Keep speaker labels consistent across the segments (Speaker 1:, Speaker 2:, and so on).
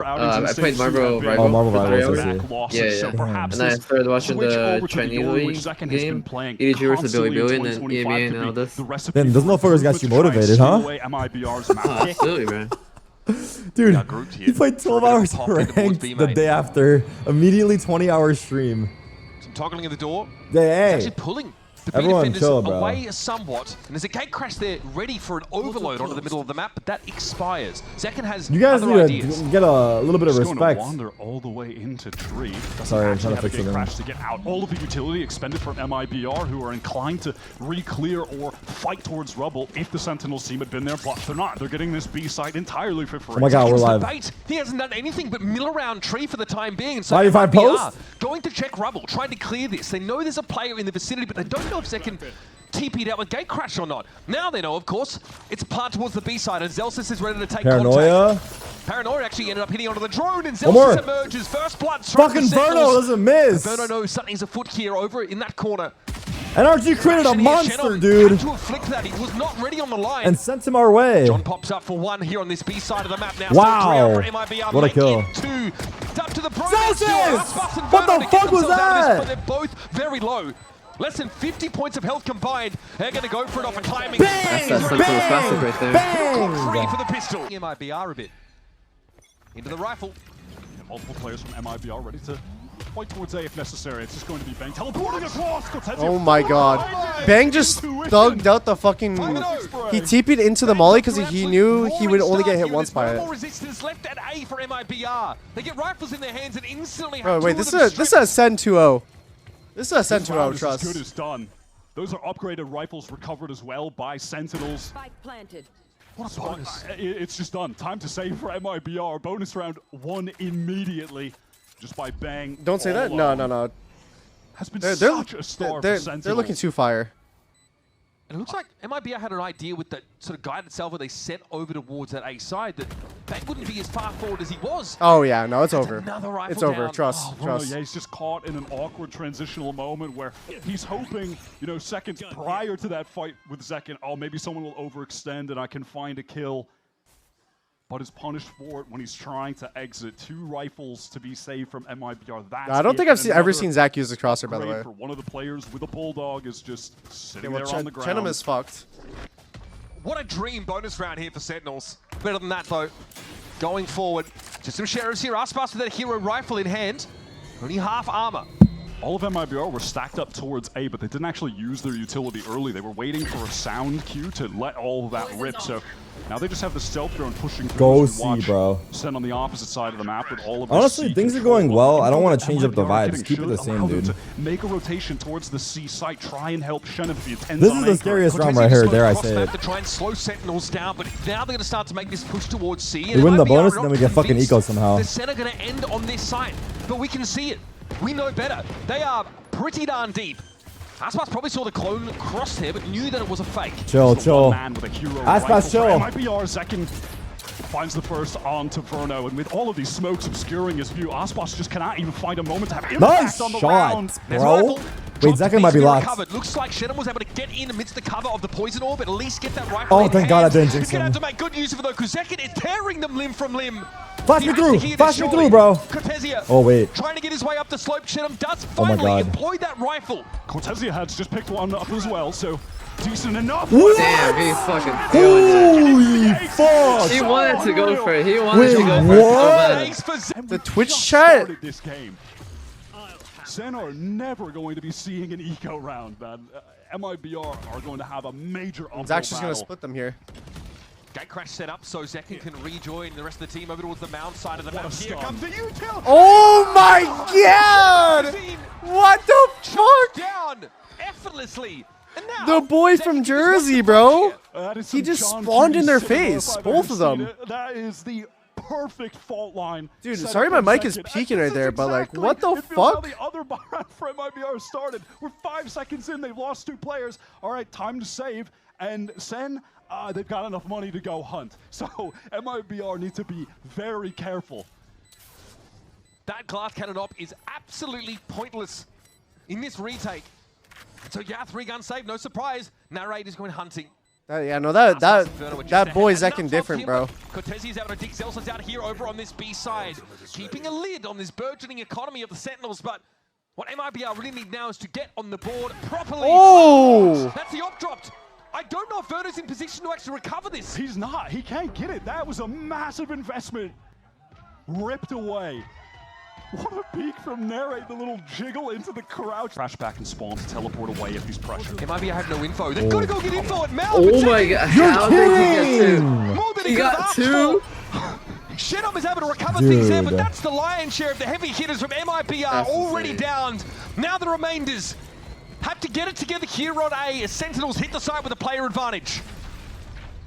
Speaker 1: I played Marvel Rival.
Speaker 2: Oh, Marvel Rival.
Speaker 1: Yeah.
Speaker 2: So
Speaker 1: and then I started watching the Chinese League game, EDG versus Billy, and then EMEA and all this.
Speaker 2: Then those motherfuckers got you motivated, huh?
Speaker 1: Absolutely, man.
Speaker 2: Dude, he played 12 hours ranked the day after. Immediately 20-hour stream.
Speaker 3: Some toggling of the door.
Speaker 2: Hey.
Speaker 3: Actually pulling the B
Speaker 2: Everyone
Speaker 3: defenders
Speaker 2: chill, bro.
Speaker 3: away somewhat. And there's a gate crash there ready for an overload onto the middle of the map, but that expires. Zekken has
Speaker 2: You guys
Speaker 3: other
Speaker 2: need
Speaker 3: ideas.
Speaker 2: to get a little bit of respect.
Speaker 4: Wander all the way into tree.
Speaker 2: Sorry, I'm trying to fix it.
Speaker 4: Crash to get out. All of the utility expended from MiBR, who are inclined to re-clear or fight towards rubble if the Sentinels team had been there, but they're not. They're getting this B site entirely for free.
Speaker 2: Oh my god, we're live.
Speaker 3: Bait. He hasn't done anything but mill around tree for the time being. And so
Speaker 2: 95 post?
Speaker 3: going to check rubble, trying to clear this. They know there's a player in the vicinity, but they don't know if Zekken TP'd out with gate crash or not. Now they know, of course, it's part towards the B side, and Zelsis is ready to take contact. Paranoia actually ended up hitting onto the drone, and Zelsis emerges. First blood.
Speaker 2: Fucking Verno doesn't miss.
Speaker 3: Verno knows something's afoot here over in that corner.
Speaker 2: NRG created a monster, dude.
Speaker 3: To have flicked that. He was not ready on the line.
Speaker 2: And sent him our way.
Speaker 3: John pops up for one here on this B side of the map now.
Speaker 2: Wow.
Speaker 3: So MiBR
Speaker 2: what a kill.
Speaker 3: Up to the
Speaker 2: Zelsis! What the fuck was that?
Speaker 3: But they're both very low. Less than 50 points of health combined. They're going to go for it off a climbing.
Speaker 2: Bang!
Speaker 1: That's classic right there.
Speaker 2: Bang!
Speaker 3: Free for the pistol. MiBR a bit. Into the rifle.
Speaker 4: And multiple players from MiBR ready to fight towards A if necessary. It's just going to be Bang teleporting across.
Speaker 5: Oh my god. Bang just thugged out the fucking... He TP'd into the molly because he knew he would only get hit once by it.
Speaker 3: Resistance left at A for MiBR. They get rifles in their hands and instantly...
Speaker 5: Oh wait, this is a SEN 2-0. This is a SEN 2-0, trust.
Speaker 4: As good as done. Those are upgraded rifles recovered as well by Sentinels.
Speaker 6: Spike planted.
Speaker 4: What a bonus. It's just done. Time to save for MiBR. Bonus round won immediately just by Bang.
Speaker 5: Don't say that. No.
Speaker 4: Has been such a star for Sentinels.
Speaker 5: They're looking too fire.
Speaker 3: And it looks like MiBR had an idea with that sort of guide itself where they set over towards that A side that Bang wouldn't be as far forward as he was.
Speaker 5: Oh yeah, no, it's over.
Speaker 3: It's
Speaker 5: over. Trust.
Speaker 4: Yeah, he's just caught in an awkward transitional moment where he's hoping, seconds prior to that fight with Zekken, oh, maybe someone will overextend and I can find a kill. But is punished for it when he's trying to exit. 2 rifles to be saved from MiBR.
Speaker 5: I don't think I've ever seen Zach use the crosshair, by the way.
Speaker 4: For one of the players with a bulldog is just sitting there on the ground.
Speaker 5: Chenem is fucked.
Speaker 3: What a dream bonus round here for Sentinels. Better than that, though. Going forward, just some sheriffs here. Aspas with that hero rifle in hand. Only half armor.
Speaker 4: All of MiBR were stacked up towards A, but they didn't actually use their utility early. They were waiting for a sound cue to let all of that rip. So now they just have the stealth drone pushing through.
Speaker 2: Go see, bro.
Speaker 4: Send on the opposite side of the map with all of
Speaker 2: honestly, things are going well. I don't want to change up the vibes. Keep it the same, dude.
Speaker 4: Make a rotation towards the C site. Try and help Shen if
Speaker 2: This is the scariest round right here. Dare I say it?
Speaker 3: To try and slow Sentinels down, but now they're going to start to make this push towards C.
Speaker 2: We win the bonus, and then we get fucking eco somehow.
Speaker 3: The SEN are going to end on this site, but we can see it. We know better. They are pretty darn deep. Aspas probably saw the clone crosshair, but knew that it was a fake.
Speaker 2: Chill. Aspas, chill.
Speaker 4: MiBR Zekken finds the first onto Verno, and with all of these smokes obscuring his view, Aspas just cannot even find a moment to have impact on the round.
Speaker 2: Bro. Wait, Zekken might be locked.
Speaker 3: Looks like Shenem was able to get in amidst the cover of the poison orb, but at least get that rifle.
Speaker 2: Oh, thank God I didn't jinx him.
Speaker 3: He's going to have to make good use of it, though, because Zekken is tearing them limb from limb.
Speaker 2: Flash me through, bro.
Speaker 3: Cortezia
Speaker 2: oh, wait.
Speaker 3: Trying to get his way up the slope. Shenem does finally employ that rifle.
Speaker 4: Cortezia has just picked one up as well, so decent enough.
Speaker 1: Damn, he fucking
Speaker 2: holy fuck.
Speaker 1: He wanted to go for it. He wanted to go for it.
Speaker 5: The Twitch chat.
Speaker 4: This game. SEN are never going to be seeing an eco round, man. MiBR are going to have a major uphill
Speaker 5: Zach's just going to
Speaker 4: battle.
Speaker 5: split them here.
Speaker 3: Gate crash set up so Zekken can rejoin the rest of the team over towards the mound side of the map. Here comes the util.
Speaker 5: Oh my god! What the fuck?
Speaker 3: Down effortlessly. And now
Speaker 5: the boy from Jersey, bro. He just
Speaker 4: John
Speaker 5: spawned in their
Speaker 4: cinema
Speaker 5: face,
Speaker 4: if I've
Speaker 5: both
Speaker 4: ever
Speaker 5: of them.
Speaker 4: seen it. That is the perfect fault line.
Speaker 5: Dude,
Speaker 4: set
Speaker 5: sorry
Speaker 4: up
Speaker 5: my
Speaker 4: for
Speaker 5: mic is
Speaker 4: Zekken.
Speaker 5: peeking
Speaker 4: And
Speaker 5: right there, but like,
Speaker 4: exactly
Speaker 5: what the
Speaker 4: it feels
Speaker 5: fuck?
Speaker 4: How the other round for MiBR started. We're 5 seconds in. They've lost 2 players. All right, time to save. And SEN, they've got enough money to go hunt. So MiBR need to be very careful.
Speaker 3: That glass cannon op is absolutely pointless in this retake. So yeah, 3 gun save, no surprise. Narrate is going hunting.
Speaker 5: That boy Zekin different, bro.
Speaker 3: Cortezi's out to dig Zelson's out here over on this B side, keeping a lid on this burgeoning economy of the Sentinels. But what MiBR really need now is to get on the board properly.
Speaker 5: Oh!
Speaker 3: That's the op dropped. I don't know if Verno's in position to actually recover this.
Speaker 4: He's not. He can't get it. That was a massive investment. Ripped away. What a peek from Narrate, the little jiggle into the crouch. Crash back and spawn to teleport away if he's pressured.
Speaker 3: MiBR have no info. They've got to go get info at Mal.
Speaker 1: Oh my god. How did he get two?
Speaker 3: More than he got two. Shenom is able to recover things there, but that's the lion's share of the heavy hitters from MiBR already downed. Now the remainders have to get it together here on A as Sentinels hit the side with a player advantage.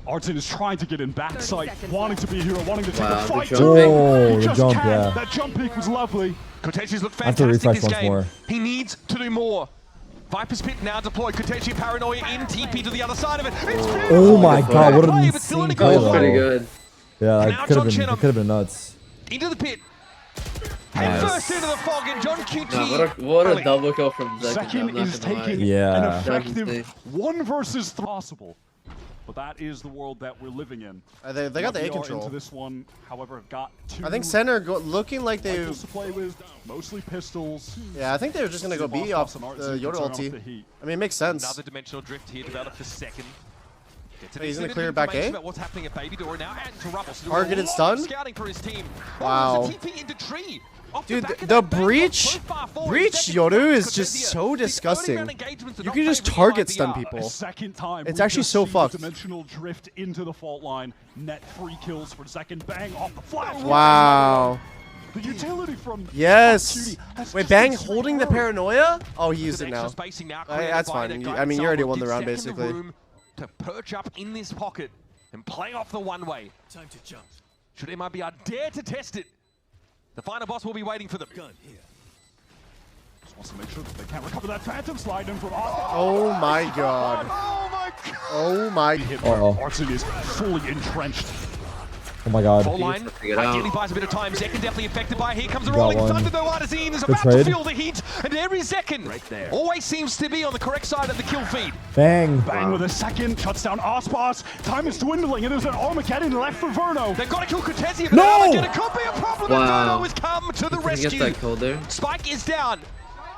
Speaker 4: Artin is trying to get in backside, wanting to be a hero, wanting to take a fight.
Speaker 2: Oh, the jump, yeah.
Speaker 4: That jump peek was lovely.
Speaker 3: Cortezi's look fantastic this game. He needs to do more. Viper's Pit now deployed. Cortezi Paranoia in TP to the other side of it. It's
Speaker 2: oh my god, what an insane
Speaker 1: That was pretty good.
Speaker 2: Yeah, it could have been nuts.
Speaker 3: Into the pit. And first into the fog, and John QT.
Speaker 1: What a double kill from Zekin.
Speaker 4: Zekin is taking an effective 1 versus 3 possible. But that is the world that we're living in.
Speaker 5: They got the A control.
Speaker 4: Into this one, however, got 2.
Speaker 5: I think Sen looking like they
Speaker 4: to play with, mostly pistols.
Speaker 5: Yeah, I think they were just gonna go B off the Yoda ulti. I mean, it makes sense.
Speaker 3: Another dimensional drift here developed for second.
Speaker 5: He's gonna clear back A.
Speaker 3: What's happening at Baby Door now?
Speaker 5: Targeted stun.
Speaker 3: Scouting for his team.
Speaker 5: Wow.
Speaker 3: TP into tree.
Speaker 5: Dude, the breach Yoru is just so disgusting. You can just target stun people. It's actually so fucked.
Speaker 4: Dimensional drift into the fault line. Net 3 kills for Zekin. Bang off the flash.
Speaker 5: Wow.
Speaker 4: The utility from
Speaker 5: Wait, Bang holding the paranoia? Oh, he used it now. That's fine. I mean, you already won the round basically.
Speaker 3: To perch up in this pocket and play off the one-way. Time to jump. Should MiBR dare to test it? The final boss will be waiting for them. Gun here.
Speaker 4: Just wants to make sure that they can't recover that phantom slide in from
Speaker 5: Oh my god.
Speaker 4: Oh my god.
Speaker 5: Oh my
Speaker 4: god. Artin is fully entrenched.
Speaker 2: Oh my god.
Speaker 3: Full line. Ideally buys a bit of time. Zekin definitely affected by it. Here comes the rolling thunder though. Artizine is about to feel the heat. And every Zekin always seems to be on the correct side of the kill feed.
Speaker 2: Bang.
Speaker 4: Bang with a second. Shuts down Ospas. Time is dwindling. It is an Armageddon left for Verno. They've got to kill Cortezi. But Armageddon could be a problem. Verno has come to the rescue.
Speaker 1: Get that kill there.
Speaker 3: Spike is down.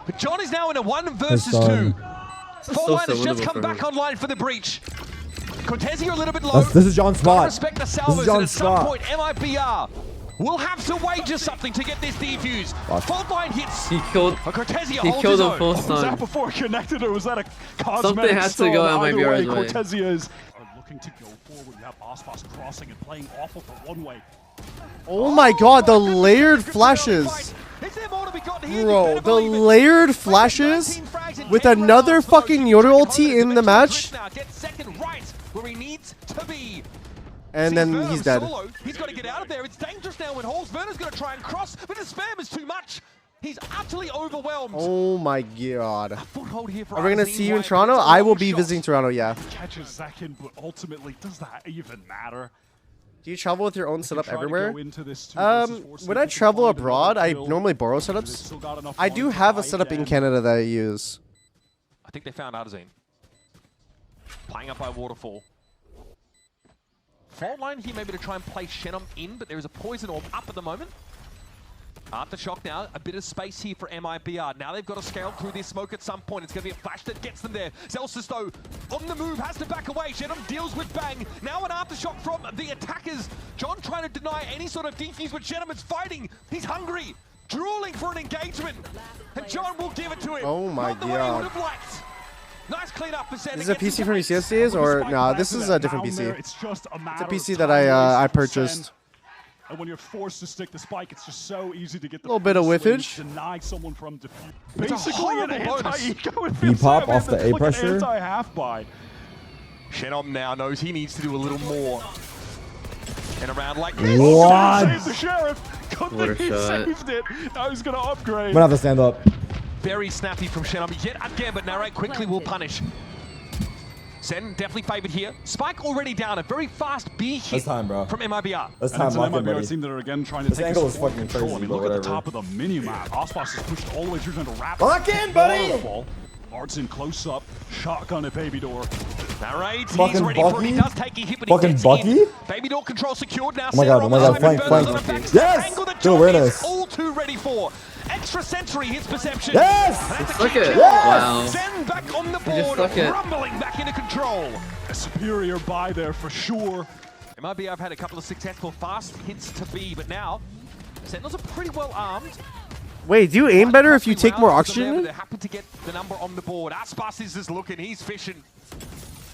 Speaker 3: But John is now in a 1 versus 2. Full line has just come back online for the breach. Cortezi are a little bit low.
Speaker 2: This is John's spot.
Speaker 3: Respect the salvos, and at some point, MiBR will have to wager something to get this defuse. Fault line hits.
Speaker 1: He killed.
Speaker 3: Cortezi
Speaker 1: He killed him full
Speaker 4: Was that
Speaker 1: stun.
Speaker 4: before connected, or was that a cosmetic
Speaker 1: Something has to go at MiBR's way.
Speaker 4: Cortezi is looking to go forward. You have Ospas crossing and playing awful for one way.
Speaker 5: Oh my god, the layered flashes. Bro, the layered flashes with another fucking Yoda ulti in the match. And then he's dead.
Speaker 3: He's got to get out of there. It's dangerous now when Halls. Verno's going to try and cross, but the spam is too much. He's utterly overwhelmed.
Speaker 5: Oh my god.
Speaker 3: Are we
Speaker 5: going to see you in Toronto? I will be visiting Toronto, yeah.
Speaker 4: Catches Zekin, but ultimately, does that even matter?
Speaker 5: Do you travel with your own setup everywhere? When I travel abroad, I normally borrow setups. I do have a setup in Canada that I use.
Speaker 3: I think they found Artizine. Playing up by Waterfall. Fault line here maybe to try and play Shenom in, but there is a poison orb up at the moment. Aftershock now, a bit of space here for MiBR. Now they've got to scale through this smoke at some point. It's going to be a flash that gets them there. Zelsis, though, on the move, has to back away. Shenom deals with Bang. Now an aftershock from the attackers. John trying to deny any sort of defuse, but Shenom is fighting. He's hungry, drooling for an engagement. And John will give it to him.
Speaker 5: Oh my god.
Speaker 3: Nice cleanup for Sen.
Speaker 5: This is a PC from ECS days, or no? This is a different PC. It's a PC that I purchased.
Speaker 4: And when you're forced to stick the spike, it's just so easy to get the
Speaker 5: little bit of whiffage.
Speaker 4: Deny someone from defeat. Basically an anti-eco.
Speaker 2: B-pop off the A pressure.
Speaker 4: Anti-half-buy.
Speaker 3: Shenom now knows he needs to do a little more. In a round like this.
Speaker 2: What?
Speaker 4: Save the sheriff. Good thing he saved it. Now he's going to upgrade.
Speaker 2: I'm gonna have to stand up.
Speaker 3: Very snappy from Shenom yet again, but Narrate quickly will punish. Sen definitely favored here. Spike already down. A very fast B hit from MiBR.
Speaker 2: That's time,
Speaker 4: lock in, buddy. Team that are again trying to
Speaker 2: this
Speaker 4: take
Speaker 2: angle is fucking crazy,
Speaker 4: I mean, look at the top of the mini-map. Ospas is pushed all the way through to wrap.
Speaker 2: Lock in, buddy!
Speaker 4: Art's in close up. Shotgun at Baby Door.
Speaker 2: Fucking Bucky? Fucking Bucky?
Speaker 3: Baby door control secured now.
Speaker 2: Oh my god, flank. Yes! Good awareness.
Speaker 3: All too ready for. Extra sensory his perception.
Speaker 2: Yes!
Speaker 1: Suck it.
Speaker 2: Yes!
Speaker 1: Wow.
Speaker 3: Sen back on the
Speaker 1: just
Speaker 3: board,
Speaker 1: suck it.
Speaker 3: rumbling back into control.
Speaker 4: A superior buy there for sure.
Speaker 3: MiBR have had a couple of successful fast hits to B, but now Sentinels are pretty well armed.
Speaker 5: Wait, do you aim better if you take more oxygen?
Speaker 3: They're happy to get the number on the board. Aspas is just looking, he's fishing.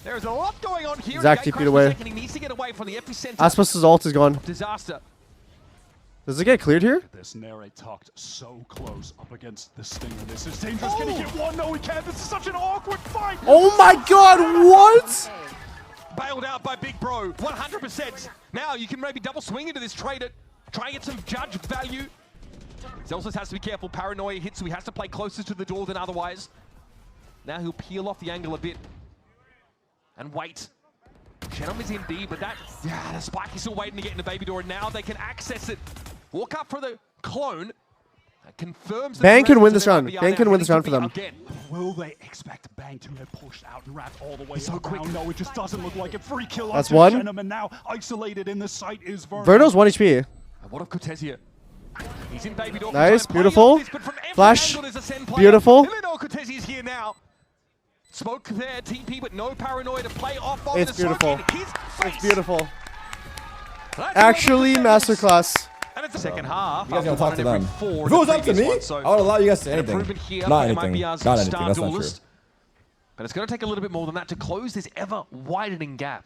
Speaker 3: There's a lot going on here.
Speaker 5: Zach, TP'd away.
Speaker 3: He needs to get away from the epicenter.
Speaker 5: Aspas' ult is gone.
Speaker 3: Disaster.
Speaker 5: Does it get cleared here?
Speaker 4: This Nere tucked so close up against the Stinger. This is dangerous. Can he get one? No, he can't. This is such an awkward fight.
Speaker 5: Oh my god, what?
Speaker 3: Bailed out by Big Bro, 100%. Now you can maybe double swing into this trade it. Try and get some judge value. Zelsis has to be careful. Paranoia hits, so he has to play closer to the door than otherwise. Now he'll peel off the angle a bit. And wait. Shenom is in D, but the spike is still waiting to get into Baby Door, and now they can access it. Walk up for the clone. That confirms the
Speaker 5: Bang can win this
Speaker 3: presence
Speaker 5: round.
Speaker 3: of
Speaker 5: Bang can win this round for them.
Speaker 3: Again.
Speaker 4: Will they expect Bang to have pushed out and wrapped all the way
Speaker 3: so
Speaker 4: around?
Speaker 3: quick.
Speaker 4: No, it just doesn't look like it. Free kill
Speaker 5: That's
Speaker 4: onto
Speaker 5: one.
Speaker 4: Shenom, and now isolated in the site is Verno.
Speaker 5: Verno's 1 HP.
Speaker 3: And what of Cortez here? He's in Baby Door.
Speaker 5: Nice,
Speaker 3: Trying to play
Speaker 5: beautiful.
Speaker 3: off this, but from every
Speaker 5: Flash.
Speaker 3: angle there's a Sen player.
Speaker 5: Beautiful.
Speaker 3: Illinois Cortez is here now. Smoke there, TP, but no Paranoia to play off on
Speaker 5: It's
Speaker 3: the smoke
Speaker 5: beautiful.
Speaker 3: in his face.
Speaker 5: It's beautiful.
Speaker 3: That's
Speaker 5: Actually,
Speaker 3: what the Sentinels-
Speaker 5: masterclass.
Speaker 3: And it's the second half.
Speaker 2: You guys gotta
Speaker 3: after
Speaker 2: talk to
Speaker 3: one in
Speaker 2: them.
Speaker 3: every four
Speaker 2: If
Speaker 3: in
Speaker 2: it was
Speaker 3: the
Speaker 2: up to
Speaker 3: previous
Speaker 2: me,
Speaker 3: one, so
Speaker 2: I would allow you guys to say
Speaker 3: an
Speaker 2: anything.
Speaker 3: improvement here
Speaker 2: Not
Speaker 3: for
Speaker 2: anything.
Speaker 3: MiBR's
Speaker 2: Not anything.
Speaker 3: star
Speaker 2: That's not true.
Speaker 3: duelist. But it's going to take a little bit more than that to close this ever widening gap.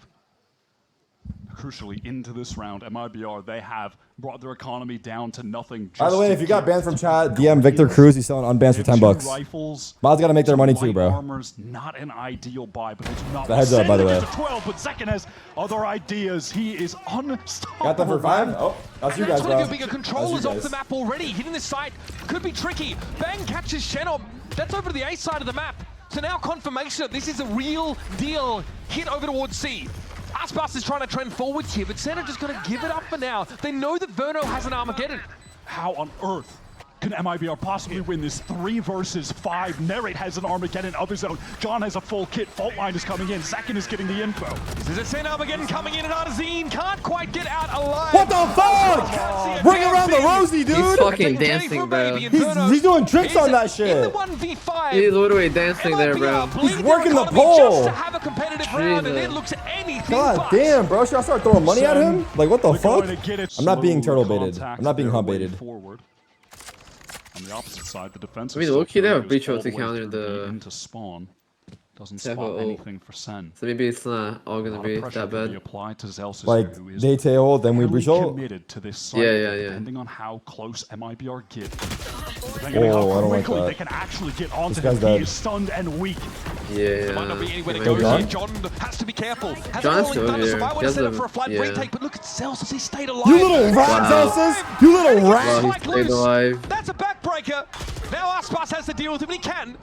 Speaker 4: Crucially, into this round, MiBR, they have brought their economy down to nothing.
Speaker 2: By the way,
Speaker 4: just
Speaker 2: if
Speaker 4: to
Speaker 2: you got
Speaker 4: get
Speaker 2: banned from
Speaker 4: to
Speaker 2: chat,
Speaker 4: the
Speaker 2: DM Victor
Speaker 4: Guardians.
Speaker 2: Cruz. He's selling unbans for
Speaker 4: They have
Speaker 2: 10
Speaker 4: two
Speaker 2: bucks.
Speaker 4: Rifles,
Speaker 2: Miles gotta make their money too,
Speaker 4: light
Speaker 2: bro.
Speaker 4: Armor's not an ideal buy, but they do not.
Speaker 2: The heads up, by the way.
Speaker 4: Send it to 12, but Zekin has other ideas. He is unstoppable.
Speaker 2: Got them for 5? Oh, that's you
Speaker 3: That's
Speaker 2: guys,
Speaker 3: one
Speaker 2: bro.
Speaker 3: of your bigger controllers
Speaker 2: That's you
Speaker 3: off the
Speaker 2: guys.
Speaker 3: map already. Hitting this side could be tricky. Bang catches Shenom. That's over to the A side of the map. So now confirmation that this is a real deal hit over towards C. Aspas is trying to trend forwards here, but Sen are just going to give it up for now. They know that Verno has an Armageddon.
Speaker 4: How on earth can MiBR possibly win this 3 versus 5? Narrate has an Armageddon of his own. John has a full kit. Faultline is coming in. Zekin is getting the info.
Speaker 3: There's a Sen Armageddon coming in, and Arzine can't quite get out alive.
Speaker 2: What the fuck? Bring around the Rosie,
Speaker 1: He's
Speaker 2: dude.
Speaker 1: fucking dancing, bro.
Speaker 2: He's doing tricks on that shit.
Speaker 3: In the 1v5.
Speaker 1: He's literally dancing there, bro.
Speaker 2: He's working the pole.
Speaker 3: Just to have a competitive round, and it looks anything
Speaker 2: God
Speaker 3: but.
Speaker 2: damn, bro. Should I start throwing money at him? Like, what the
Speaker 4: They're
Speaker 2: fuck?
Speaker 4: going to get it
Speaker 2: I'm not being
Speaker 4: slow
Speaker 2: turtle baited.
Speaker 4: contact
Speaker 2: I'm not being
Speaker 4: their
Speaker 2: hump
Speaker 4: way
Speaker 2: baited.
Speaker 4: forward. On the opposite side, the defense.
Speaker 1: I mean, low-key, they have breach ult to counter the
Speaker 4: into spawn. Doesn't
Speaker 1: Teho
Speaker 4: spot
Speaker 1: ult.
Speaker 4: anything for Sen.
Speaker 1: So maybe it's not all
Speaker 4: A
Speaker 1: gonna
Speaker 4: lot
Speaker 1: be
Speaker 4: of pressure
Speaker 1: that
Speaker 4: can be
Speaker 1: bad.
Speaker 4: applied to Zelsis,
Speaker 2: Like,
Speaker 4: who is
Speaker 2: they tail, then we
Speaker 4: really
Speaker 2: breach ult.
Speaker 4: committed to this site,
Speaker 1: Yeah.
Speaker 4: depending on how close MiBR get.
Speaker 2: Oh,
Speaker 4: Depending on
Speaker 2: I
Speaker 4: how
Speaker 2: don't like
Speaker 4: quickly
Speaker 2: that.
Speaker 4: they can actually get onto
Speaker 2: This guy's
Speaker 4: him. He
Speaker 2: dead.
Speaker 4: is stunned and weak.
Speaker 1: Yeah.
Speaker 3: Might not be anywhere to
Speaker 1: He
Speaker 3: go
Speaker 1: might
Speaker 3: here.
Speaker 1: be.
Speaker 3: John has to be careful. Has
Speaker 1: John's
Speaker 3: a rolling
Speaker 1: still
Speaker 3: thunder, so
Speaker 1: here.
Speaker 3: might want
Speaker 1: He
Speaker 3: to
Speaker 1: has
Speaker 3: set up
Speaker 1: a-
Speaker 3: for a flat
Speaker 1: yeah.
Speaker 3: retake, but look at Celsius, he stayed alive.
Speaker 2: You little rat,
Speaker 1: Wow.
Speaker 2: Celsius! You little rat!
Speaker 1: Wow, he
Speaker 3: Spike
Speaker 1: stayed
Speaker 3: loose.
Speaker 1: alive.
Speaker 3: That's a backbreaker. Now Aspas has to deal with him, and he can.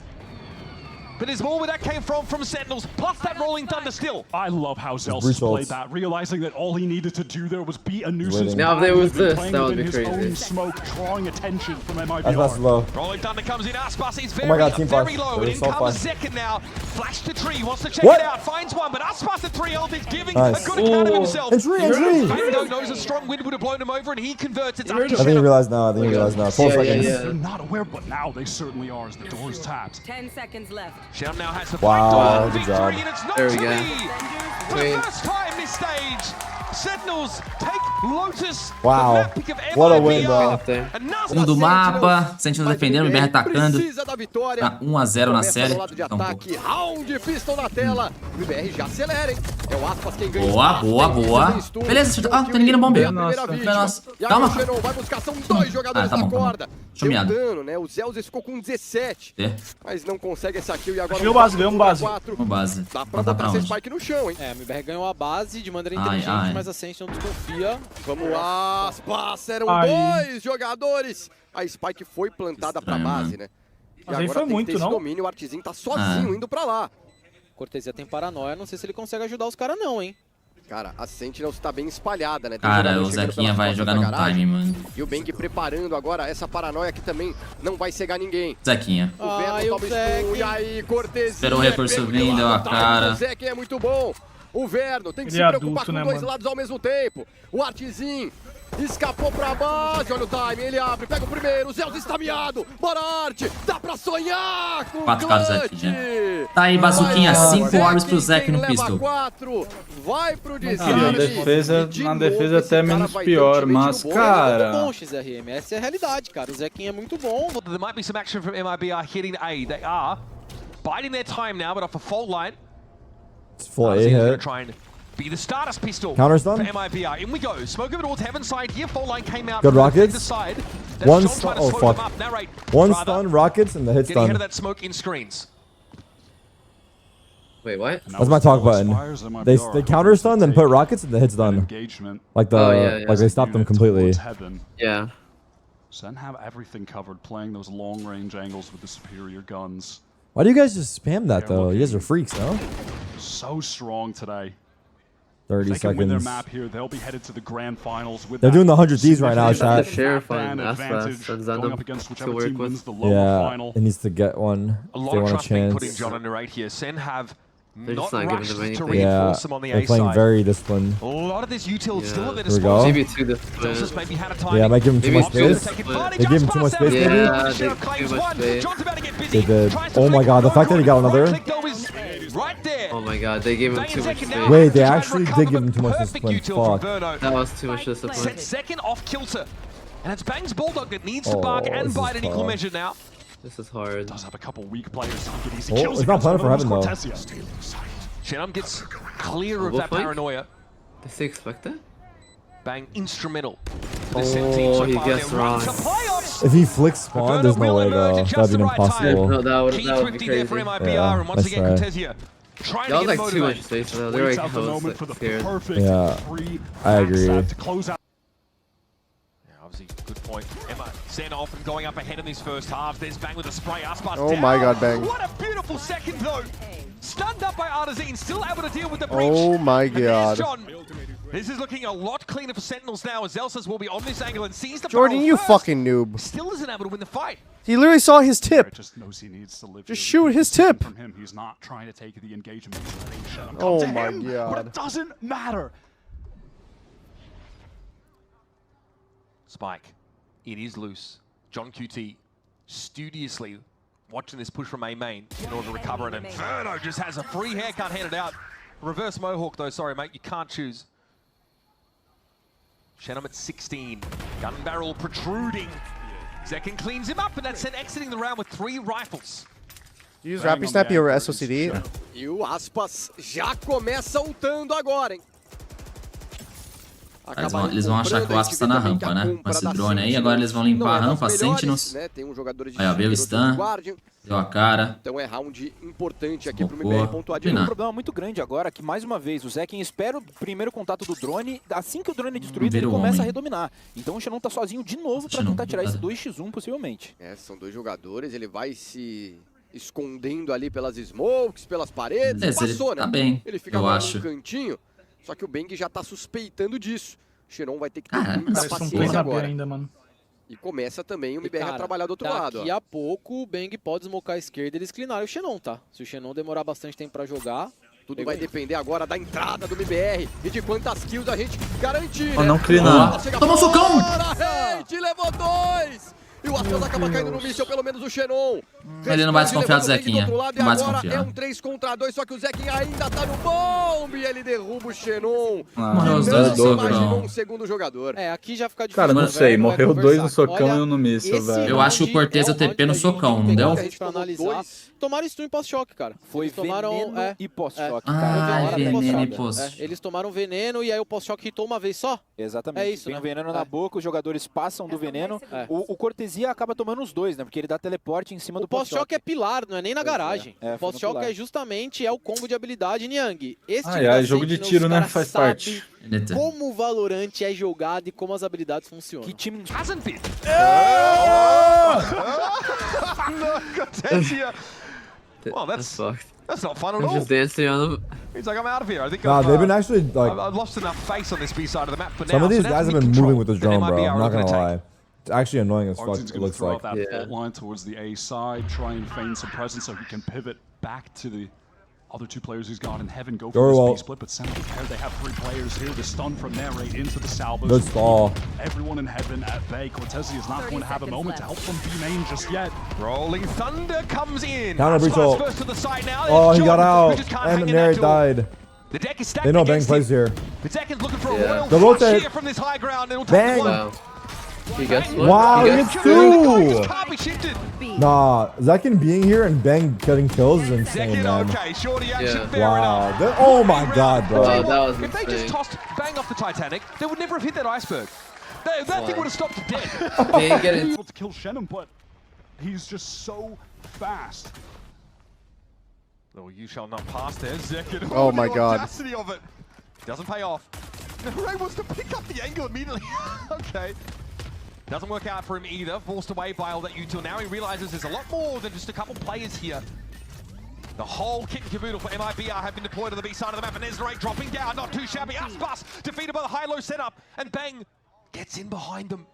Speaker 3: But there's more where that came from Sentinels, plus that rolling thunder still.
Speaker 4: I love how
Speaker 2: breach
Speaker 4: Zelsis played
Speaker 2: ults.
Speaker 4: that, realizing that all he needed to do there was be a nuisance.
Speaker 2: waiting.
Speaker 1: Now, if there
Speaker 4: He
Speaker 1: was
Speaker 4: had been
Speaker 1: this,
Speaker 4: playing
Speaker 1: that would
Speaker 4: within
Speaker 1: be
Speaker 4: his
Speaker 1: crazy.
Speaker 4: own smoke, drawing attention from
Speaker 2: That's
Speaker 4: MiBR.
Speaker 2: low.
Speaker 3: Rolling thunder comes in, Aspas is very,
Speaker 2: my God, team
Speaker 3: very
Speaker 2: flash.
Speaker 3: low,
Speaker 2: They're
Speaker 3: and in
Speaker 2: so
Speaker 3: comes
Speaker 2: fine.
Speaker 3: Zekin now. Flash to tree, wants to check
Speaker 2: What?
Speaker 3: it out, finds one, but Aspas at 3 ult is giving
Speaker 2: Nice.
Speaker 3: a good account of
Speaker 1: Ooh.
Speaker 3: himself.
Speaker 2: Entry!
Speaker 3: Fando knows a strong wind would have blown him over, and he converts. It's up to
Speaker 2: I think you
Speaker 3: Shenom.
Speaker 2: realize now. 4
Speaker 1: Yeah,
Speaker 2: seconds.
Speaker 1: yeah.
Speaker 4: They're not aware, but now they certainly are as the door is tapped.
Speaker 6: 10 seconds left.
Speaker 3: Shenom now has the
Speaker 2: Wow,
Speaker 3: fight
Speaker 2: good
Speaker 3: victory,
Speaker 2: job.
Speaker 3: and it's not
Speaker 1: There we
Speaker 3: to
Speaker 1: go.
Speaker 3: be. For the
Speaker 1: Sweet.
Speaker 3: first time this stage, Sentinels take Lotus.
Speaker 2: Wow.
Speaker 3: the map pick of
Speaker 2: What a win,
Speaker 3: MiBR,
Speaker 2: bro.
Speaker 1: Up there.
Speaker 3: and now
Speaker 7: Fundo do mapa, Sentinels defendendo, MiBR atacando.
Speaker 8: Precisa da vitória.
Speaker 7: Tá 1 a 0 na
Speaker 8: Começa
Speaker 7: série.
Speaker 8: do lado de
Speaker 7: Então, pô.
Speaker 8: ataque, round pistol na tela. O MiBR já acelera, hein? É o Aspas quem ganha.
Speaker 7: Boa, boa, boa. Beleza, ah, tem ninguém no bombeiro.
Speaker 8: Nossa.
Speaker 7: Nossa.
Speaker 8: E agora
Speaker 7: Calma.
Speaker 8: o Xenon vai buscar, são 2 jogadores
Speaker 7: tá
Speaker 8: na
Speaker 7: bom, tá bom.
Speaker 8: corda.
Speaker 7: Deixa eu
Speaker 8: Deu
Speaker 7: miado.
Speaker 8: dano, né? O Zelsis ficou com 17.
Speaker 7: É,
Speaker 8: Mas não consegue essa kill e agora...
Speaker 9: Ganhou base, ganhamos base.
Speaker 7: uma base.
Speaker 8: Dá pra
Speaker 7: Mandar
Speaker 8: botar
Speaker 7: pra
Speaker 8: essa
Speaker 7: onde?
Speaker 8: spike no chão, hein?
Speaker 9: É, a MiBR ganhou a base de maneira
Speaker 7: Ai,
Speaker 9: inteligente,
Speaker 7: ai.
Speaker 9: mas a Sentinel desconfia.
Speaker 8: Vamos lá, Aspas, eram
Speaker 9: Ai.
Speaker 8: 2 jogadores. A spike foi plantada pra
Speaker 7: Estranho,
Speaker 8: base, né? E
Speaker 9: Mas aí
Speaker 8: agora
Speaker 9: foi
Speaker 8: tem que
Speaker 9: muito,
Speaker 8: ter esse
Speaker 9: não?
Speaker 8: domínio, o Artzinho tá sozinho indo pra lá.
Speaker 9: Cortesia tem paranoia, não sei se ele consegue ajudar os caras não, hein.
Speaker 8: Cara, a Sentinels tá bem espalhada, né? Tem
Speaker 7: Cara,
Speaker 8: jogador
Speaker 7: o
Speaker 8: chegando
Speaker 7: Zequinha
Speaker 8: pelas
Speaker 7: vai
Speaker 8: costas
Speaker 7: jogar
Speaker 8: da
Speaker 7: no
Speaker 8: garagem.
Speaker 7: time, mano.
Speaker 8: E o Bang preparando agora essa paranoia que também não vai cegar ninguém.
Speaker 7: Zequinha.
Speaker 8: O Venom toma stun, e aí, cortesia.
Speaker 7: Esperou o recurso vir, deu a cara.
Speaker 8: O Zequinha é muito bom. O Verno tem que se preocupar com dois lados ao mesmo tempo. O Artzinho escapou pra base, olha o time, ele abre, pega o primeiro, o Zeus está miado. Bora, Arte, dá pra sonhar com o
Speaker 7: 4 caras
Speaker 8: clutch.
Speaker 7: aqui, né? Tá aí, bazuquinha, 5 orbs pro Zek no pistol.
Speaker 8: 4, vai pro
Speaker 6: Na defesa até menos pior, mas, cara...
Speaker 9: É muito bom, XRM, essa é a realidade, cara. O Zequinha é muito bom.
Speaker 3: There might be some action from MiBR hitting A. They are biding their time now, but off a fault line.
Speaker 2: It's full A
Speaker 3: Gonna
Speaker 2: hit.
Speaker 3: try and be the Stardust pistol
Speaker 2: Counter
Speaker 3: for
Speaker 2: stun.
Speaker 3: MiBR. In we go. Smoke over towards heaven side here. Fault line came out
Speaker 2: Good
Speaker 3: from
Speaker 2: rockets.
Speaker 3: the side.
Speaker 2: One
Speaker 3: John
Speaker 2: stun.
Speaker 3: trying to
Speaker 2: Oh,
Speaker 3: slow them
Speaker 2: fuck.
Speaker 3: up. Narrate,
Speaker 2: One
Speaker 3: rather,
Speaker 2: stun, rockets, and the hit
Speaker 3: getting ahead of
Speaker 2: stun.
Speaker 3: that smoke in screens.
Speaker 1: Wait, what?
Speaker 2: That's my talk button. They counter stun, then put rockets, and the hit's done. Like the like they stopped them completely.
Speaker 1: Yeah.
Speaker 4: Sen have everything covered, playing those long range angles with the superior guns.
Speaker 2: Why do you guys just spam that though? You guys are freaks, no?
Speaker 4: So strong today.
Speaker 2: 30
Speaker 4: If they can win their
Speaker 2: seconds.
Speaker 4: map here, they'll be headed to the grand finals with
Speaker 2: They're
Speaker 4: that
Speaker 2: doing the 100 Ds right now,
Speaker 4: significant
Speaker 2: chat.
Speaker 1: Sheriff
Speaker 4: fan
Speaker 1: on Aspas
Speaker 4: advantage
Speaker 1: and
Speaker 4: going up
Speaker 1: Zandam
Speaker 4: against
Speaker 1: to
Speaker 4: whichever
Speaker 1: work
Speaker 4: team
Speaker 1: with.
Speaker 4: wins the lower
Speaker 2: Yeah,
Speaker 4: final.
Speaker 2: it needs to get one.
Speaker 3: A
Speaker 2: If
Speaker 3: lot
Speaker 2: they
Speaker 3: of
Speaker 2: want a
Speaker 3: trust being put in
Speaker 2: chance.
Speaker 3: John and Narrate here. Sen have
Speaker 1: They're
Speaker 3: not
Speaker 1: just not giving
Speaker 3: rushed
Speaker 1: them
Speaker 3: to
Speaker 1: anything.
Speaker 2: Yeah,
Speaker 3: reinforce them on the
Speaker 2: they're
Speaker 3: A
Speaker 2: playing
Speaker 3: side.
Speaker 2: very disciplined.
Speaker 3: A lot of this util still at their
Speaker 2: Here we go.
Speaker 3: disposal.
Speaker 1: Maybe 2 to
Speaker 3: Just maybe had a time.
Speaker 2: Yeah, I might give him too
Speaker 1: Maybe
Speaker 2: much
Speaker 1: two.
Speaker 2: space.
Speaker 3: They
Speaker 2: They give him too much space, maybe?
Speaker 1: Yeah, they give too much space.
Speaker 2: They did. Oh my god, the fact that he got another.
Speaker 3: Right there.
Speaker 1: Oh my god, they gave him too much space.
Speaker 2: Wait, they actually did give him too much discipline. Fuck.
Speaker 1: That was too much discipline.
Speaker 3: Set second off kilter. And it's Bang's Bulldog that needs to bark
Speaker 2: Oh,
Speaker 3: and
Speaker 2: this
Speaker 3: bite
Speaker 2: is
Speaker 3: in equal
Speaker 2: tough.
Speaker 3: measure now.
Speaker 1: This is hard.
Speaker 4: Does have a couple weak players who get easy
Speaker 2: Oh,
Speaker 4: kills
Speaker 2: it's not
Speaker 4: against
Speaker 2: planning for
Speaker 4: one of
Speaker 2: heaven,
Speaker 4: those
Speaker 2: though.
Speaker 4: Cortesia.
Speaker 3: Shenum gets clear of
Speaker 1: Wolf
Speaker 3: that
Speaker 1: flank?
Speaker 3: paranoia.
Speaker 1: Did they expect that?
Speaker 3: Bang instrumental. For the SEN team so
Speaker 1: he
Speaker 3: far.
Speaker 1: guessed
Speaker 3: They're running
Speaker 1: wrong.
Speaker 3: to playoffs.
Speaker 2: If he flicks spawn, there's no way though. That'd be impossible.
Speaker 1: No, that would
Speaker 3: Key
Speaker 1: be
Speaker 3: thrifty there for
Speaker 1: crazy.
Speaker 3: MiBR,
Speaker 2: Yeah,
Speaker 3: and once
Speaker 2: that's
Speaker 3: again,
Speaker 2: right.
Speaker 3: Cortesia trying
Speaker 1: That
Speaker 3: to
Speaker 1: was
Speaker 3: get
Speaker 1: like too much
Speaker 3: motivated.
Speaker 1: space though. They were
Speaker 4: Waits
Speaker 1: like,
Speaker 4: out the
Speaker 1: I was
Speaker 4: moment for
Speaker 1: like,
Speaker 4: the
Speaker 1: scared.
Speaker 4: perfect
Speaker 2: Yeah,
Speaker 4: free
Speaker 2: I agree.
Speaker 4: backstab to close out.
Speaker 3: Yeah, obviously, good point. Emma, Sen off and going up ahead in these first halves. There's Bang with a spray. Aspas
Speaker 5: Oh
Speaker 3: down.
Speaker 5: my god, Bang.
Speaker 3: What a beautiful second, though. Stunned up by Artazine, still able to deal with the breach.
Speaker 5: Oh my
Speaker 3: And there's
Speaker 5: god.
Speaker 3: John. This is looking a lot cleaner for Sentinels now, as Zelsas will be on this angle and sees the
Speaker 5: Jordan,
Speaker 3: barrel
Speaker 5: you
Speaker 3: first.
Speaker 5: fucking noob.
Speaker 3: Still isn't able to win the fight.
Speaker 5: He literally saw his tip.
Speaker 4: Just knows he needs to live
Speaker 5: Just
Speaker 4: here.
Speaker 5: shoot his
Speaker 4: Decision
Speaker 5: tip.
Speaker 4: From him, he's not trying to take the engagement. He's letting Shenum come
Speaker 5: Oh
Speaker 4: to
Speaker 5: my
Speaker 4: him,
Speaker 5: god.
Speaker 4: But it doesn't matter.
Speaker 3: Spike. It is loose. John QT studiously watching this push from A main in order to recover it. And Inferno just has a free haircut headed out. Reverse Mohawk though, sorry mate, you can't choose. Shenum at 16. Gun barrel protruding. Zekin cleans him up, and that's Sen exiting the round with 3 rifles.
Speaker 5: Use Rapid Snap over SOCD.
Speaker 8: E o Aspas já começa ultando agora, hein?
Speaker 7: Eles vão achar que o Aspas tá na rampa, né? Com esse drone aí. Agora eles vão limpar a rampa, Sentinels.
Speaker 8: Tem um jogador de
Speaker 7: Aí, ó, veio o stun. Deu a cara.
Speaker 8: Então é round importante aqui pro
Speaker 7: Smocou.
Speaker 8: MiBR pontuar de
Speaker 7: Não.
Speaker 8: novo.
Speaker 10: Um problema muito grande agora, que mais uma vez, o Zekin espera o primeiro contato do drone, assim que o drone é destruído, ele
Speaker 7: Vira o
Speaker 10: começa
Speaker 7: homem.
Speaker 10: a redominar. Então o Xenon tá sozinho de novo pra
Speaker 7: Xenon,
Speaker 10: tentar tirar esse
Speaker 7: cuidado.
Speaker 10: 2x1 possivelmente.
Speaker 8: É, são 2 jogadores, ele vai se escondendo ali pelas smokes, pelas paredes.
Speaker 7: Esse ele
Speaker 8: Passou,
Speaker 7: tá
Speaker 8: né?
Speaker 7: bem,
Speaker 8: Ele fica
Speaker 7: eu
Speaker 8: lá
Speaker 7: acho.
Speaker 8: no cantinho, só que o Bang já tá suspeitando disso. O Xenon vai ter que ter
Speaker 7: Ah,
Speaker 8: muita
Speaker 7: mas
Speaker 8: paciência agora.
Speaker 9: ainda, mano.
Speaker 8: E começa também o
Speaker 9: E,
Speaker 8: MiBR a
Speaker 9: cara,
Speaker 8: trabalhar do outro lado.
Speaker 9: Daqui
Speaker 8: Ó.
Speaker 9: a pouco o Bang pode smocar a esquerda e eles cleanarem o Xenon, tá? Se o Xenon demorar bastante tempo pra jogar,
Speaker 8: Tudo vai depender agora da entrada do MiBR e de quantas kills a gente garantir,
Speaker 6: Oh,
Speaker 8: né?
Speaker 6: não cleanar.
Speaker 7: Toma um socão!
Speaker 8: Hate, levou 2! E o Aspas acaba caindo no míssil, pelo menos o Xenon.
Speaker 7: Ele não vai desconfiar do
Speaker 8: Levou o Bang
Speaker 7: Zequinha.
Speaker 8: outro lado, e
Speaker 7: Não vai
Speaker 8: agora
Speaker 7: desconfiar.
Speaker 8: é um 3 contra 2, só que o Zequinha ainda tá no bomb e ele derruba o Xenon.
Speaker 7: Morreu os
Speaker 8: Não
Speaker 7: dois no
Speaker 8: se imaginou
Speaker 7: socão.
Speaker 8: um segundo jogador.
Speaker 9: É, aqui já fica difícil.
Speaker 6: Cara, não
Speaker 9: né,
Speaker 6: sei.
Speaker 9: velho?
Speaker 6: Morreu
Speaker 9: Vai
Speaker 6: 2 no
Speaker 9: conversar.
Speaker 6: socão
Speaker 9: Olha,
Speaker 6: e um no míssil,
Speaker 9: esse
Speaker 6: velho.
Speaker 7: Eu acho que o Cortez
Speaker 9: round
Speaker 7: deu TP no
Speaker 9: é o round
Speaker 7: socão,
Speaker 9: que
Speaker 7: não
Speaker 9: tem que
Speaker 7: deu?
Speaker 9: pegar a gente pra analisar. Tomaram stun e pós-choque, cara.
Speaker 10: Foi
Speaker 9: Eles tomaram,
Speaker 10: veneno e pós-choque,
Speaker 7: Ah,
Speaker 10: cara.
Speaker 9: Hora
Speaker 7: veneno
Speaker 9: pós-choque.
Speaker 7: e pós-choque.
Speaker 9: Eles tomaram veneno e aí o pós-choque hitou uma vez só?
Speaker 10: Exatamente.
Speaker 9: É isso,
Speaker 10: Tem
Speaker 9: né?
Speaker 10: um veneno na boca, os jogadores passam do veneno.
Speaker 9: É.
Speaker 10: O Cortesia acaba tomando os dois, né? Porque ele dá teleporte em cima
Speaker 9: O
Speaker 10: do
Speaker 9: pós-choque é pilar, não é nem na garagem.
Speaker 10: É,
Speaker 9: O
Speaker 10: foi no
Speaker 9: pós-choque
Speaker 10: pilar.
Speaker 9: é justamente o combo de habilidade Niang. Esse
Speaker 6: Ai,
Speaker 9: time da
Speaker 6: ai, jogo de
Speaker 9: Sentinels,
Speaker 6: tiro,
Speaker 9: os
Speaker 6: né?
Speaker 9: caras
Speaker 6: Faz
Speaker 9: sabem
Speaker 6: parte.
Speaker 7: Eita.
Speaker 9: como o Valorant é jogado e como as habilidades funcionam.
Speaker 10: Que time...
Speaker 3: Hasn't been. Well,
Speaker 1: That's fucked.
Speaker 3: That's not fun at
Speaker 1: I'm
Speaker 3: all.
Speaker 1: just dancing on them.
Speaker 3: He's like, I'm out of here. I think
Speaker 2: Nah, they've been actually like.
Speaker 3: I've lost enough face on this B side of the map for now.
Speaker 2: Some of these
Speaker 3: so
Speaker 2: guys
Speaker 3: that's
Speaker 2: have been
Speaker 3: mid-control
Speaker 2: moving with the
Speaker 3: that
Speaker 2: drone, bro.
Speaker 3: MiBR
Speaker 2: I'm not
Speaker 3: are
Speaker 2: gonna
Speaker 3: looking to
Speaker 2: lie. It's actually annoying as fuck.
Speaker 4: Arjun's
Speaker 2: It
Speaker 4: going to
Speaker 2: looks
Speaker 4: throw
Speaker 2: like.
Speaker 4: out that fault line towards the A side, try and feign some presence so he can pivot back to the other two players he's got in heaven. Go for this B split, but SEN prepared. They have 3 players here. The stun from there right into the salvos.
Speaker 2: Good stall.
Speaker 4: Everyone in heaven at bay. TenZ is not going to have a moment to help from B main just yet.
Speaker 3: Rolling Thunder comes in.
Speaker 2: Counter breach ult.
Speaker 3: First to the side now.
Speaker 2: Oh, he
Speaker 3: John,
Speaker 2: got
Speaker 3: who just
Speaker 2: out.
Speaker 3: can't hang
Speaker 2: And
Speaker 3: in that
Speaker 2: Nary
Speaker 3: door.
Speaker 2: died.
Speaker 3: The deck is stacked
Speaker 2: They know Bang
Speaker 3: against
Speaker 2: plays
Speaker 3: him.
Speaker 2: here.
Speaker 3: The Zekin's looking for a
Speaker 1: Yeah.
Speaker 3: royal
Speaker 2: The
Speaker 3: flush
Speaker 2: rotate.
Speaker 3: here from this high ground. It'll take
Speaker 2: Bang.
Speaker 3: the one.
Speaker 1: Wow. He gets one.
Speaker 2: Wow,
Speaker 1: He
Speaker 2: he
Speaker 1: gets
Speaker 2: gets
Speaker 1: two.
Speaker 2: two.
Speaker 3: Can't be shifted.
Speaker 2: Nah, Zekin being here and Bang getting kills is insane,
Speaker 3: Zekin,
Speaker 2: man.
Speaker 3: okay, shorty action,
Speaker 1: Yeah.
Speaker 3: fair
Speaker 2: Wow.
Speaker 3: enough.
Speaker 2: Oh my god, bro.
Speaker 1: Wow, that was
Speaker 3: If they just
Speaker 1: insane.
Speaker 3: tossed Bang off the Titanic, they would never have hit that iceberg. That thing would have stopped dead.
Speaker 1: He ain't getting.
Speaker 4: Able to kill Shannon, but he's just so fast.
Speaker 3: No, you shall not pass there, Zekin.
Speaker 5: Oh my
Speaker 3: the
Speaker 5: god.
Speaker 3: audacity of it. Doesn't pay off. Ray wants to pick up the angle immediately. Okay. Doesn't work out for him either. Forced away by all that util. Now he realizes there's a lot more than just a couple players here. The whole kit and caboodle for MiBR have been deployed on the B side of the map, and Ezra dropping down, not too shabby. Aspas defeated by the high-low setup, and Bang gets in behind them.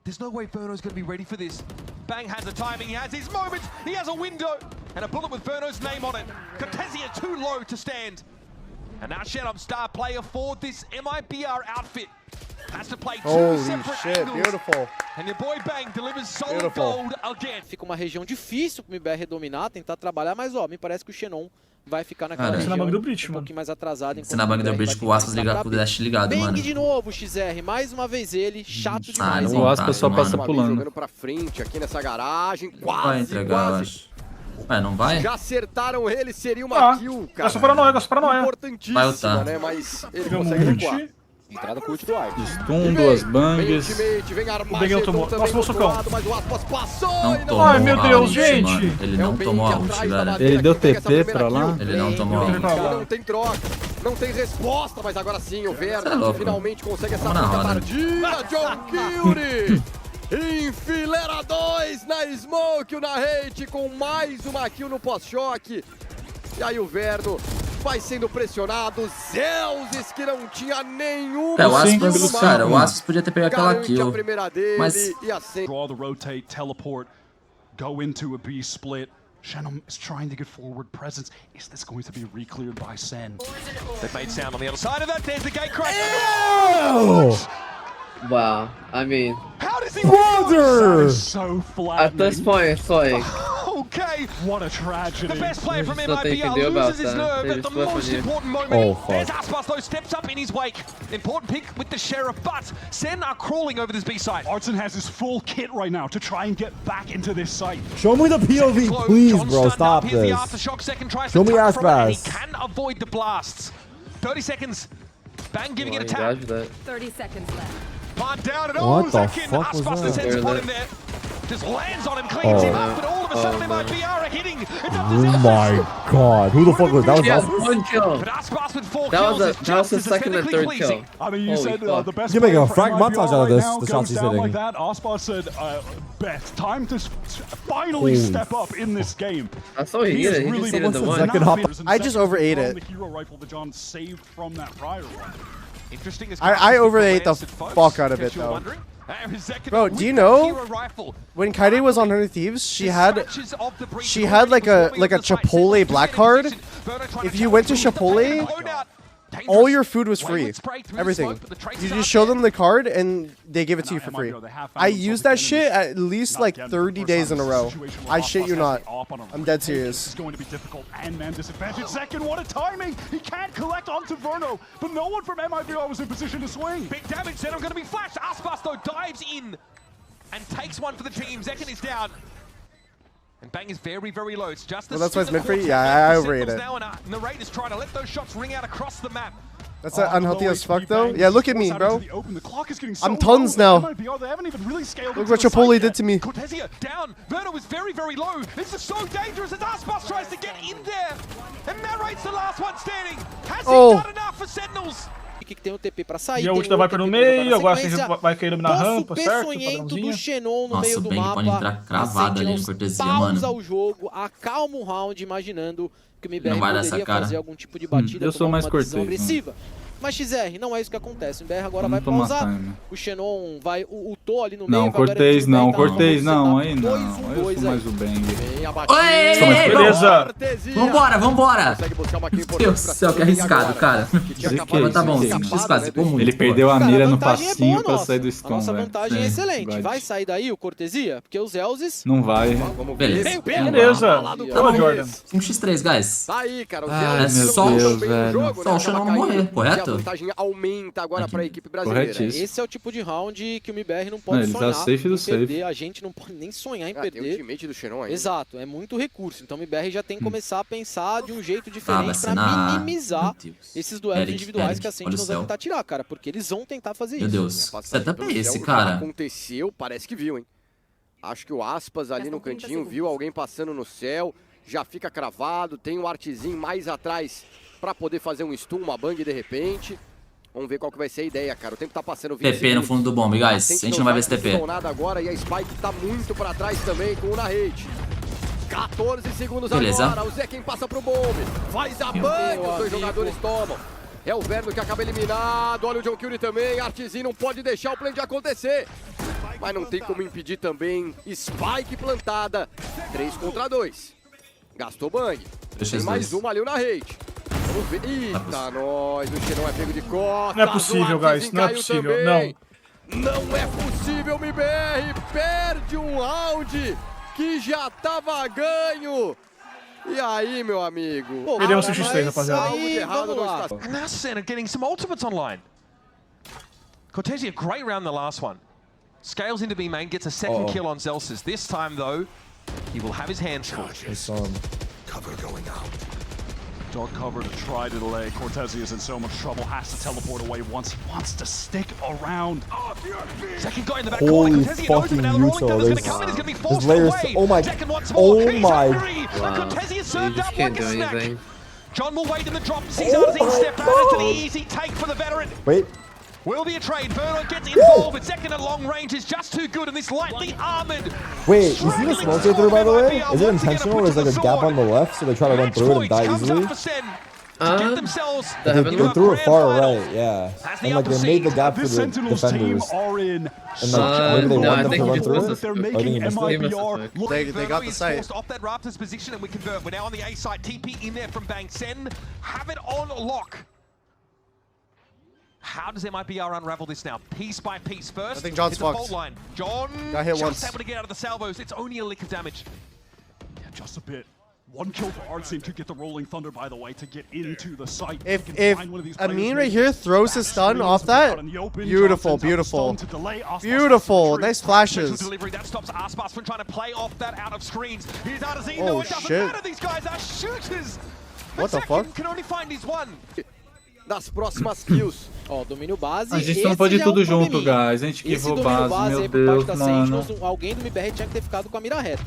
Speaker 3: There's no way Verno's going to be ready for this. Bang has the timing, he has his moment, he has a window, and a bullet with Verno's name on it. TenZ too low to stand. And now Shannon, star player for this MiBR outfit, has to play 2 separate
Speaker 5: shit,
Speaker 3: angles.
Speaker 5: beautiful.
Speaker 3: And your boy Bang delivers solid
Speaker 5: Beautiful.
Speaker 3: gold again.
Speaker 9: Fica uma região difícil pro MiBR redominar, tentar trabalhar, mas ó, me parece que o Xenon vai ficar naquela
Speaker 7: Cara,
Speaker 9: região
Speaker 6: na bang do Breach,
Speaker 9: um pouquinho mais atrasado.
Speaker 7: Se na bang do Breach com o Aspas ligado, com o Dash ligado, mano.
Speaker 9: Bang de novo, XR, mais uma vez ele, chato demais.
Speaker 7: não
Speaker 6: O Aspas só passa
Speaker 8: Uma vez
Speaker 6: pulando.
Speaker 8: jogando pra frente aqui nessa garagem.
Speaker 7: Vai
Speaker 8: Quase,
Speaker 7: entregar, eu
Speaker 8: quase.
Speaker 7: acho. Ué, não vai?
Speaker 8: Já acertaram ele, seria uma kill, cara.
Speaker 6: Gosto paranoia, gosto paranoia.
Speaker 8: Importantíssima,
Speaker 7: Vai ultar.
Speaker 8: né? Mas ele consegue recuar.
Speaker 10: Entrada curte do Art.
Speaker 6: Stun, 2 bangs.
Speaker 8: Vem
Speaker 6: Bang tomou. Nossa, meu socão.
Speaker 8: mas o Aspas passou
Speaker 7: Não
Speaker 8: e
Speaker 7: tomou
Speaker 6: Ai, meu
Speaker 7: a
Speaker 6: Deus,
Speaker 7: ult,
Speaker 6: gente.
Speaker 7: mano. Ele não tomou a ult, velho.
Speaker 6: Ele deu TP pra lá.
Speaker 7: Ele não tomou a ult.
Speaker 8: Não tem troca, não tem resposta, mas agora sim o Verno
Speaker 7: Cê é louco.
Speaker 8: finalmente consegue essa
Speaker 7: Vamos na roda.
Speaker 8: partida. John Curie enfileira 2 na Smoke, na hate com mais uma kill no pós-choque. E aí o Verno vai sendo pressionado. Zeus que não tinha nenhuma.
Speaker 7: É, o Aspas, cara, o Aspas podia ter pegado aquela
Speaker 8: garante a
Speaker 7: kill.
Speaker 8: primeira dele
Speaker 7: Mas
Speaker 8: e a SEN.
Speaker 4: Draw the rotate, teleport, go into a B split. Shannon is trying to get forward presence. Is this going to be re-cleared by SEN?
Speaker 3: They've made sound on the other side of that. There's the gate crash.
Speaker 1: Wow. I mean,
Speaker 3: How does he
Speaker 2: Brother!
Speaker 4: So flat.
Speaker 1: at this point, it's like.
Speaker 4: Okay. What a tragedy.
Speaker 3: The best player from
Speaker 1: There's nothing you can
Speaker 3: MiBR
Speaker 1: do about
Speaker 3: loses his
Speaker 1: that.
Speaker 3: nerve
Speaker 1: They
Speaker 3: at the
Speaker 1: just whiff on
Speaker 3: most
Speaker 1: you.
Speaker 3: important moment.
Speaker 2: Oh, fuck.
Speaker 3: There's Aspas though, steps up in his wake. Important pick with the Sheriff, but SEN are crawling over this B side.
Speaker 4: Artson has his full kit right now to try and get back into this site.
Speaker 2: Show me the POV,
Speaker 3: Close.
Speaker 2: please,
Speaker 3: John
Speaker 2: bro.
Speaker 3: stunned
Speaker 2: Stop
Speaker 3: up. Here's the
Speaker 2: this.
Speaker 3: aftershock. Second tries
Speaker 2: Show
Speaker 3: to
Speaker 2: me
Speaker 3: tuck from it, and he
Speaker 2: Aspas.
Speaker 3: can avoid the blasts. 30 seconds. Bang giving it a
Speaker 1: He
Speaker 3: tap.
Speaker 1: dodged that.
Speaker 11: 30 seconds left.
Speaker 3: Plant down and
Speaker 2: What the
Speaker 3: Zekin.
Speaker 2: fuck was
Speaker 3: Aspas
Speaker 2: that?
Speaker 3: sends upon him there. Just lands on him, cleans him up, but all of a sudden MiBR are hitting. It's up to
Speaker 2: Oh
Speaker 3: Zeus.
Speaker 2: my god. Who the fuck was that? Was
Speaker 1: He has
Speaker 2: Aspas?
Speaker 1: one kill.
Speaker 3: But Aspas with 4
Speaker 1: That
Speaker 3: kills
Speaker 1: was
Speaker 3: is
Speaker 1: that was
Speaker 3: just
Speaker 1: the
Speaker 3: as
Speaker 1: second and
Speaker 3: aesthetically
Speaker 1: third kill.
Speaker 3: pleasing.
Speaker 4: I mean, you
Speaker 1: Holy
Speaker 4: said
Speaker 1: fuck.
Speaker 4: the best
Speaker 2: You're making
Speaker 4: player
Speaker 2: a
Speaker 4: for
Speaker 2: frag
Speaker 4: MiBR
Speaker 2: montage out of
Speaker 4: right
Speaker 2: this,
Speaker 4: now
Speaker 2: the
Speaker 4: goes
Speaker 2: shots he's
Speaker 4: down
Speaker 2: hitting.
Speaker 4: like that. Aspas said, Beth, time to finally
Speaker 2: Holy
Speaker 4: step up in this game.
Speaker 1: That's all he
Speaker 4: He is
Speaker 1: needed. He
Speaker 4: really
Speaker 1: just needed the
Speaker 2: Someone
Speaker 1: one.
Speaker 2: said Second hop.
Speaker 5: I just overate it.
Speaker 4: The hero rifle that John saved from that prior one.
Speaker 3: Interesting as
Speaker 5: I overate the
Speaker 3: glanced at folks,
Speaker 5: fuck out of
Speaker 3: in
Speaker 5: it,
Speaker 3: case you were
Speaker 5: though.
Speaker 3: wondering. Zekin
Speaker 5: Bro,
Speaker 3: with
Speaker 5: do you
Speaker 3: that
Speaker 5: know
Speaker 3: hero rifle.
Speaker 5: when Kaide was on Honey Thieves, she had
Speaker 3: Scratches of the breach.
Speaker 5: she had like a Chipotle black card. If you went to Chipotle, all your food was free. Everything. You just show them the card and they give it to you for free. I used that shit at least like 30 days in a row. I shit you not. I'm dead serious.
Speaker 4: It's going to be difficult and man disadvantage. Zekin, what a timing! He can't collect onto Verno, but no one from MiBR was in position to swing.
Speaker 3: Big damage then, I'm going to be flashed. Aspas though dives in and takes one for the team. Zekin is down. And Bang is very, very low. It's just
Speaker 5: Well, that's why it's
Speaker 3: mid
Speaker 5: mid-free? Yeah, I overrate it.
Speaker 3: Now, and Narrate is trying to let those shots ring out across the map.
Speaker 5: That's unhealthy as fuck though. Yeah, look at me, bro.
Speaker 4: The clock is getting
Speaker 5: I'm
Speaker 4: so
Speaker 5: TenZ
Speaker 4: low.
Speaker 5: now.
Speaker 4: MiBR, they haven't even really scaled
Speaker 5: Look
Speaker 4: into
Speaker 5: what
Speaker 4: the
Speaker 5: Chipotle
Speaker 4: site
Speaker 5: did
Speaker 4: yet.
Speaker 5: to me.
Speaker 3: Cortezia down. Verno is very, very low. This is so dangerous as Aspas tries to get in there. And Narrate's the last one standing. Has he done enough for Sentinels?
Speaker 9: que tem o TP pra sair.
Speaker 6: E a ult da Viper no meio, agora a vai cair na rampa, certo?
Speaker 9: Peçonhento do Xenon no
Speaker 7: Nossa,
Speaker 9: meio
Speaker 7: o
Speaker 9: do
Speaker 7: Bang
Speaker 9: mapa.
Speaker 7: pode entrar cravado ali no cortesia,
Speaker 9: pausa
Speaker 7: mano.
Speaker 9: o jogo, acalma o round, imaginando que o MiBR
Speaker 7: Não vai dar essa
Speaker 9: poderia
Speaker 7: cara.
Speaker 9: fazer algum tipo de batida,
Speaker 6: eu sou mais
Speaker 9: decisão
Speaker 6: cortês,
Speaker 9: agressiva. Mas XR, não é isso que acontece. O MiBR agora vai
Speaker 6: tomar
Speaker 9: pausar.
Speaker 6: time.
Speaker 9: O Xenon vai ultou ali no meio.
Speaker 6: Não,
Speaker 9: vai
Speaker 6: Cortez
Speaker 9: garantir o
Speaker 6: não,
Speaker 9: Bang, tá?
Speaker 6: Cortez não,
Speaker 9: Você
Speaker 6: aí
Speaker 9: tá
Speaker 6: não.
Speaker 9: 2-1-2
Speaker 6: Eu sou mais o Bang.
Speaker 8: Vem a batida.
Speaker 7: Oi,
Speaker 6: Beleza.
Speaker 7: Vambora, vambora.
Speaker 8: Consegue buscar uma kill
Speaker 7: Meu Deus do céu, que arriscado, cara. Mas tá bom, 5x quase, ficou muito.
Speaker 6: Ele perdeu a mira no
Speaker 9: vantagem
Speaker 6: passinho
Speaker 9: boa
Speaker 6: pra
Speaker 9: nossa.
Speaker 6: sair do
Speaker 9: A
Speaker 6: stun,
Speaker 9: nossa
Speaker 6: velho.
Speaker 9: vantagem é
Speaker 6: Sim,
Speaker 9: excelente.
Speaker 6: God.
Speaker 9: Vai sair daí o Cortesia? Porque os Elzes...
Speaker 6: Não vai.
Speaker 7: Beleza.
Speaker 6: Beleza. Boa, Jordan.
Speaker 7: 5x3, guys.
Speaker 8: Tá aí, cara.
Speaker 7: Ai,
Speaker 8: Zé
Speaker 7: meu
Speaker 8: não
Speaker 7: Deus,
Speaker 8: bem no
Speaker 6: velho.
Speaker 8: jogo,
Speaker 7: Só o
Speaker 8: né?
Speaker 7: Xenon
Speaker 8: Acaba
Speaker 7: morrer,
Speaker 8: caindo,
Speaker 7: correto?
Speaker 8: E a vantagem aumenta agora pra equipe brasileira.
Speaker 6: Corretíssimo.
Speaker 9: Esse é o tipo de round que o MiBR não pode
Speaker 6: Ele tá
Speaker 9: sonhar
Speaker 6: safe do
Speaker 9: em perder.
Speaker 6: safe.
Speaker 9: A gente não pode nem sonhar em
Speaker 8: Tem o
Speaker 9: perder.
Speaker 8: ultimate do Xenon aí.
Speaker 9: Exato, é muito recurso. Então o MiBR já tem que começar a pensar de um jeito diferente pra
Speaker 7: vacinar.
Speaker 9: minimizar
Speaker 7: Meu Deus.
Speaker 9: esses duelos
Speaker 7: Eric,
Speaker 9: individuais que a
Speaker 7: olha
Speaker 9: Sentinels
Speaker 7: o
Speaker 9: vai
Speaker 7: céu.
Speaker 9: tentar tirar, cara. Porque eles vão tentar fazer
Speaker 7: Meu
Speaker 9: isso.
Speaker 7: Deus. Setup é esse,
Speaker 8: O que
Speaker 7: cara?
Speaker 8: aconteceu, parece que viu, hein? Acho que o Aspas ali no cantinho viu alguém passando no céu, já fica cravado, tem um artzinho mais atrás pra poder fazer um stun, uma bang de repente. Vamos ver qual que vai ser a ideia, cara. O tempo tá passando 20
Speaker 7: TP no fundo do bomb, guys. A gente não vai ver esse TP.
Speaker 8: Nada agora e a Spike tá muito pra trás também com o na rede. 14 segundos
Speaker 7: Beleza.
Speaker 8: agora, o Zé quem passa pro bomb. Faz a bang, os dois jogadores tomam. É o Verno que acaba eliminado, olha o John Curie também, Artzinho não pode deixar o play de acontecer. Mas não tem como impedir também, Spike plantada, 3 contra 2. Gastou bang, tem mais uma ali na rede. Vamos ver, eita nós, o Xenon é pego de costas.
Speaker 6: Não é possível, guys, não é possível, não.
Speaker 8: Não é possível, MiBR perde um round que já tava ganho. E aí, meu amigo?
Speaker 6: Perdemos o X3, rapaziada.
Speaker 8: Algo de errado não está.
Speaker 3: And now SEN are getting some ultimates online. Cortesia, great round the last one. Scales into B main, gets a second kill on Zelsis. This time, though, he will have his hands full.
Speaker 4: Dog cover to try to delay. Cortesia is in so much trouble, has to teleport away once. He wants to stick around.
Speaker 3: Second guy in the back
Speaker 2: Holy
Speaker 3: corner. Cortesia knows
Speaker 2: fucking
Speaker 3: him, now the rolling
Speaker 2: Utah,
Speaker 3: thunder's going to
Speaker 2: there's-
Speaker 3: come in. He's going to be
Speaker 2: there's
Speaker 3: forced
Speaker 2: layers
Speaker 3: away.
Speaker 2: to- oh my-
Speaker 3: Second once more.
Speaker 2: oh
Speaker 3: He's
Speaker 2: my-
Speaker 3: angry. But Cortesia served
Speaker 1: just
Speaker 3: up
Speaker 1: can't
Speaker 3: like a
Speaker 1: do
Speaker 3: snack.
Speaker 1: anything.
Speaker 3: John will wait in the drop. Sees Artzinho step out into the easy take for the veteran.
Speaker 2: Wait.
Speaker 3: Will be a trade. Vernon gets involved, but second at long range is just too good, and this lightly armored.
Speaker 2: Wait, you see the smoke right there, by the way? Is it intentional or is there like a gap on the left so they try to run through it and die easily? They threw it far right, yeah. And like they made the gap for
Speaker 4: This
Speaker 2: the
Speaker 4: Sentinels team
Speaker 2: defenders.
Speaker 4: are in
Speaker 2: And like maybe they
Speaker 1: no,
Speaker 2: want
Speaker 1: I
Speaker 2: them
Speaker 1: think
Speaker 2: to run
Speaker 1: he
Speaker 2: through
Speaker 1: just
Speaker 2: it?
Speaker 1: missed
Speaker 4: They're
Speaker 2: I think
Speaker 4: making
Speaker 2: he missed it.
Speaker 4: MiBR.
Speaker 5: They got the site.
Speaker 3: Off that Raptors position, and we convert. We're now on the A site. TP in there from Bang. SEN have it on lock. How does MiBR unravel this now? Piece by piece. First,
Speaker 5: I think John's
Speaker 3: it's the fault
Speaker 5: fucked.
Speaker 3: line. John
Speaker 5: Got hit
Speaker 3: just
Speaker 5: once.
Speaker 3: able to get out of the salvos. It's only a lick of damage.
Speaker 4: Yeah, just a bit. One kill for Artzinho to get the rolling thunder, by the way, to get into the site.
Speaker 5: If
Speaker 4: He can find one of these players
Speaker 5: Amin right
Speaker 4: maybe
Speaker 5: here throws his stun off that, beautiful, beautiful. Beautiful, nice flashes.
Speaker 3: Delivery that stops Aspas from trying to play off that out of screens. Here's Artzinho.
Speaker 5: Oh,
Speaker 3: No, it doesn't
Speaker 5: shit.
Speaker 3: matter. These guys are shooters.
Speaker 5: What the
Speaker 3: Second
Speaker 5: fuck?
Speaker 3: can only find his one.
Speaker 8: Das próximas kills.
Speaker 9: Ó, domínio base.
Speaker 6: A gente
Speaker 9: esse
Speaker 6: não pode ir
Speaker 9: já é
Speaker 6: tudo
Speaker 9: um
Speaker 6: junto,
Speaker 9: probleminha.
Speaker 6: guys. A gente que
Speaker 9: Esse
Speaker 6: vou
Speaker 9: domínio
Speaker 6: base, meu
Speaker 9: aí por parte
Speaker 6: Deus,
Speaker 9: da
Speaker 6: mano.
Speaker 9: Sentinels, alguém do MiBR tinha que ter ficado com a mira reta.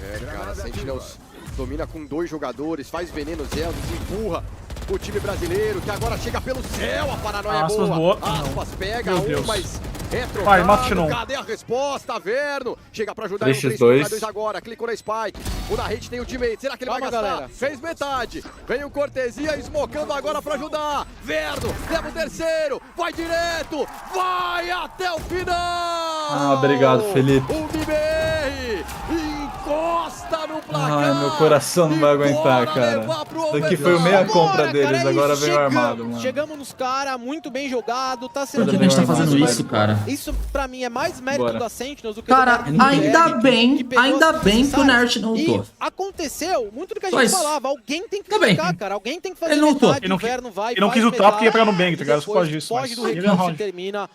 Speaker 8: É, cara, Sentinels domina com 2 jogadores, faz veneno Zelda, empurra o time brasileiro, que agora chega pelo céu, a paranoia é
Speaker 6: Aspas
Speaker 8: boa.
Speaker 6: boa.
Speaker 8: Aspas pega
Speaker 6: Meu
Speaker 8: um,
Speaker 6: Deus.
Speaker 8: mas é trocado.
Speaker 6: Vai, mata o Xenon.
Speaker 8: Cadê a resposta, Verno? Chega pra ajudar
Speaker 6: 3x2.
Speaker 8: 3x2 agora, clicou na Spike. O da rede tem ultimate, será que ele vai
Speaker 9: Calma,
Speaker 8: gastar?
Speaker 9: galera.
Speaker 8: Fez metade. Vem o Cortesia esmocando agora pra ajudar. Verno, leva o terceiro, vai direto, vai até o final.
Speaker 6: Ah, obrigado, Felipe.
Speaker 8: O MiBR encosta no placar.
Speaker 6: Ai, meu coração não vai
Speaker 8: e
Speaker 6: aguentar,
Speaker 8: bora
Speaker 6: cara.
Speaker 8: levar pro
Speaker 6: Isso daqui foi o meia
Speaker 8: overtime.
Speaker 6: compra deles,
Speaker 9: cara, é
Speaker 6: agora
Speaker 9: isso,
Speaker 6: veio armado, mano.
Speaker 9: Chegamos nos caras, muito bem jogado, tá sendo...
Speaker 7: Por que a gente tá fazendo isso, cara?
Speaker 9: Isso pra mim é mais mérito
Speaker 6: Bora.
Speaker 9: da Sentinels do que
Speaker 7: Cara,
Speaker 9: do MiBR,
Speaker 7: ainda bem,
Speaker 9: que pegou
Speaker 7: ainda
Speaker 9: as
Speaker 7: bem que o Nert não
Speaker 9: e
Speaker 7: ultou.
Speaker 9: aconteceu muito do que a
Speaker 7: Só
Speaker 9: gente
Speaker 7: isso.
Speaker 9: falava, alguém tem que
Speaker 7: Tá bem.
Speaker 9: ficar, cara, alguém tem que fazer
Speaker 7: Ele não ultou.
Speaker 9: metade,
Speaker 6: Ele não
Speaker 9: o Verno vai,
Speaker 6: ele não
Speaker 9: faz
Speaker 6: quis ultar porque ia pegar no
Speaker 9: metade,
Speaker 6: bang, tá ligado?
Speaker 9: e depois
Speaker 6: Foge disso,
Speaker 9: foge
Speaker 6: mas
Speaker 9: do
Speaker 6: ele é
Speaker 9: recurso
Speaker 6: round.
Speaker 9: e termina.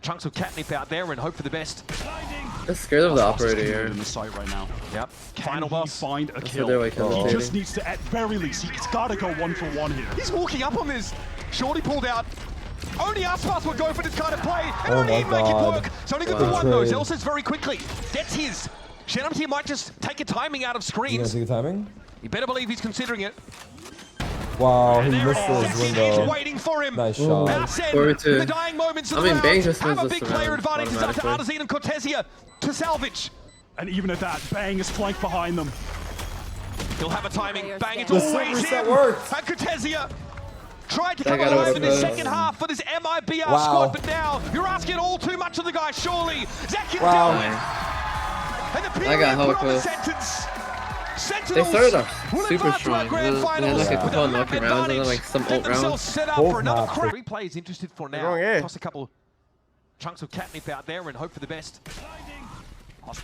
Speaker 3: Chunks will catnip out there and hope for the best.
Speaker 1: I'm scared of the operator here.
Speaker 4: in the site right now.
Speaker 3: Yep.
Speaker 4: Can
Speaker 3: Final
Speaker 4: he
Speaker 3: boss.
Speaker 4: find a
Speaker 1: That's
Speaker 4: kill?
Speaker 1: what they're like
Speaker 4: He
Speaker 1: hesitating.
Speaker 4: just needs to, at very least, he's got to go 1-for-1 here.
Speaker 3: He's walking up on this. Shorty pulled out. Only Aspas would go for this kind of play. And
Speaker 2: Oh
Speaker 3: only
Speaker 2: my
Speaker 3: he'd make it
Speaker 2: God.
Speaker 3: work. It's only good
Speaker 2: Good
Speaker 3: for one though.
Speaker 2: trade.
Speaker 3: Zelsis very quickly gets his. Shenum here might just take a timing out of
Speaker 2: You gonna
Speaker 3: screens.
Speaker 2: see the timing?
Speaker 3: You better believe he's considering it.
Speaker 2: Wow, he missed his window. Nice shot.
Speaker 1: I mean, Bang just wins
Speaker 3: Have a
Speaker 1: this
Speaker 3: big player
Speaker 1: round
Speaker 3: advantage. It's up to
Speaker 1: automatically.
Speaker 3: Artezine and Cortesia to salvage.
Speaker 4: And even at that, Bang is flanked behind them.
Speaker 3: He'll have a timing. Bang, it's
Speaker 2: The
Speaker 3: always
Speaker 2: reset
Speaker 3: him.
Speaker 2: worked.
Speaker 3: And Cortesia tried to come
Speaker 1: got
Speaker 3: alive in the
Speaker 1: overclosed.
Speaker 3: second half for this MiBR
Speaker 2: Wow.
Speaker 3: squad, but now you're asking all too much of the guy, surely. Zek can
Speaker 2: Wow.
Speaker 3: do it. And the
Speaker 1: I got
Speaker 3: period
Speaker 1: hella
Speaker 3: put on the
Speaker 1: close.
Speaker 3: sentence.
Speaker 1: They
Speaker 3: Sentinels
Speaker 1: started off
Speaker 3: will
Speaker 1: super
Speaker 3: advance to
Speaker 1: strong.
Speaker 3: our grand
Speaker 1: They had
Speaker 3: finals
Speaker 1: like a
Speaker 3: with
Speaker 1: couple
Speaker 3: a
Speaker 1: of
Speaker 3: map
Speaker 1: lucky rounds and then
Speaker 3: advantage.
Speaker 1: like some
Speaker 3: Get
Speaker 1: ult
Speaker 3: themselves
Speaker 1: rounds.
Speaker 3: set up
Speaker 2: Both
Speaker 3: for another
Speaker 2: maps.
Speaker 3: crazy. Three players interested for now.
Speaker 5: going A.
Speaker 3: Toss a couple chunks of catnip out there and hope for the best.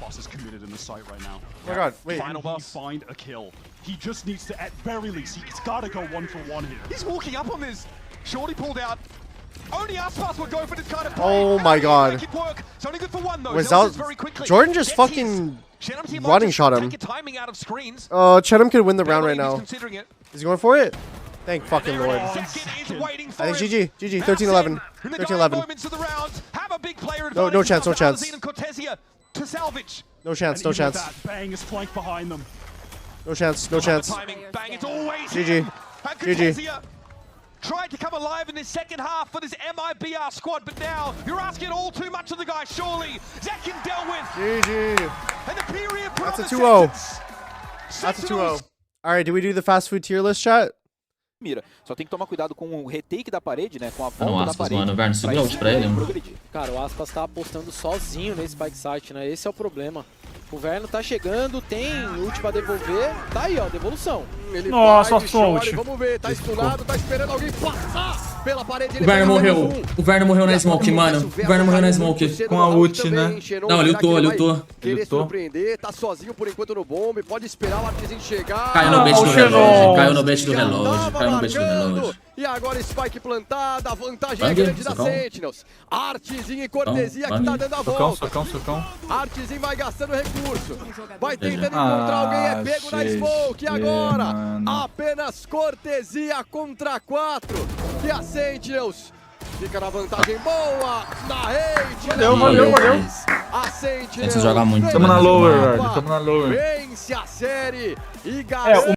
Speaker 4: Boss is committed in the site right now.
Speaker 5: Oh my god, wait.
Speaker 4: Final boss. Find a kill. He just needs to, at very least, he's got to go 1-for-1 here.
Speaker 3: He's walking up on this. Shorty pulled out. Only Aspas would go for this kind of play.
Speaker 5: Oh my god.
Speaker 3: Make it work. It's only good for one though.
Speaker 5: Was
Speaker 3: Zelsis
Speaker 5: that-
Speaker 3: very quickly.
Speaker 5: Jordan just
Speaker 3: Gets
Speaker 5: fucking
Speaker 3: his. Shenum team
Speaker 5: running
Speaker 3: just
Speaker 5: shot him.
Speaker 3: Take a timing out of screens.
Speaker 5: Chenum could win the round right
Speaker 3: He's
Speaker 5: now.
Speaker 3: considering it.
Speaker 5: Is he going for it? Thank fucking
Speaker 3: There
Speaker 5: lord.
Speaker 3: it is. Zekin is waiting for
Speaker 5: I think
Speaker 3: him.
Speaker 5: GG.
Speaker 3: Now
Speaker 5: 13-11.
Speaker 3: Sen, in the dying
Speaker 5: 13-11.
Speaker 3: moments of the round, have a big player
Speaker 5: No
Speaker 3: advantage.
Speaker 5: chance, no
Speaker 3: It's up to
Speaker 5: chance.
Speaker 3: Artezine and Cortesia to salvage.
Speaker 5: No chance,
Speaker 4: And
Speaker 5: no
Speaker 4: even at
Speaker 5: chance.
Speaker 4: that, Bang is flanked behind them.
Speaker 5: No chance, no
Speaker 3: Have a
Speaker 5: chance.
Speaker 3: timing. Bang, it's always
Speaker 5: GG.
Speaker 3: him. And
Speaker 5: GG.
Speaker 3: Cortesia tried to come alive in this second half for this MiBR squad, but now you're asking all too much of the guy, surely. Zekin dealt with.
Speaker 5: GG.
Speaker 3: And the period put
Speaker 5: That's
Speaker 3: on
Speaker 5: a
Speaker 3: the
Speaker 5: 2-0.
Speaker 3: sentence.
Speaker 5: That's a 2-0.
Speaker 3: Sentinels.
Speaker 5: Alright, do we do the fast food tier list, chat?
Speaker 10: Mira, só tem que tomar cuidado com o retake da parede, né? Com a
Speaker 7: Tá no
Speaker 10: volta da
Speaker 7: Aspas,
Speaker 10: parede.
Speaker 7: mano. Verno, segura ult pra ele.
Speaker 10: Progredir.
Speaker 9: Cara, o Aspas tá apostando sozinho nesse spike site, né? Esse é o problema. O Verno tá chegando, tem ult pra devolver. Tá aí, ó, devolução.
Speaker 8: Ele
Speaker 4: Nossa,
Speaker 8: vai de short,
Speaker 4: sorte.
Speaker 8: vamos ver, tá estunado, tá esperando alguém passar pela parede.
Speaker 7: O Verno morreu. O Verno morreu na smoke, mano. O Verno morreu na smoke.
Speaker 6: Com a ult, né?
Speaker 7: Não, ele ultou, ele ultou.
Speaker 8: Querer
Speaker 6: Lutou.
Speaker 8: surpreender, tá sozinho por enquanto no bombe, pode esperar o Artezine chegar.
Speaker 7: Caiu no bait do relógio. Caiu no bait do relógio. Caiu no bait do relógio.
Speaker 8: E agora Spike plantada, a vantagem
Speaker 7: Bang,
Speaker 8: é grande da
Speaker 7: socão.
Speaker 8: Sentinels. Artezine e Cortesia
Speaker 7: Bang,
Speaker 8: que tá dando a
Speaker 6: Socão,
Speaker 8: volta.
Speaker 6: socão, socão.
Speaker 8: Artezine vai gastando recurso. Vai
Speaker 7: Beleza.
Speaker 8: tentando encontrar alguém, é pego na
Speaker 6: gente,
Speaker 8: smoke. E agora,
Speaker 6: mano.
Speaker 8: apenas Cortesia contra 4. E a Sentinels fica na vantagem boa. Na rede.
Speaker 6: Valeu, valeu, valeu.
Speaker 8: A Sentinels
Speaker 7: Tem que jogar muito.
Speaker 6: Tamo na
Speaker 7: Mano,
Speaker 6: lower,
Speaker 8: vence
Speaker 6: velho. Tamo na lower.
Speaker 8: Vence a série e garante.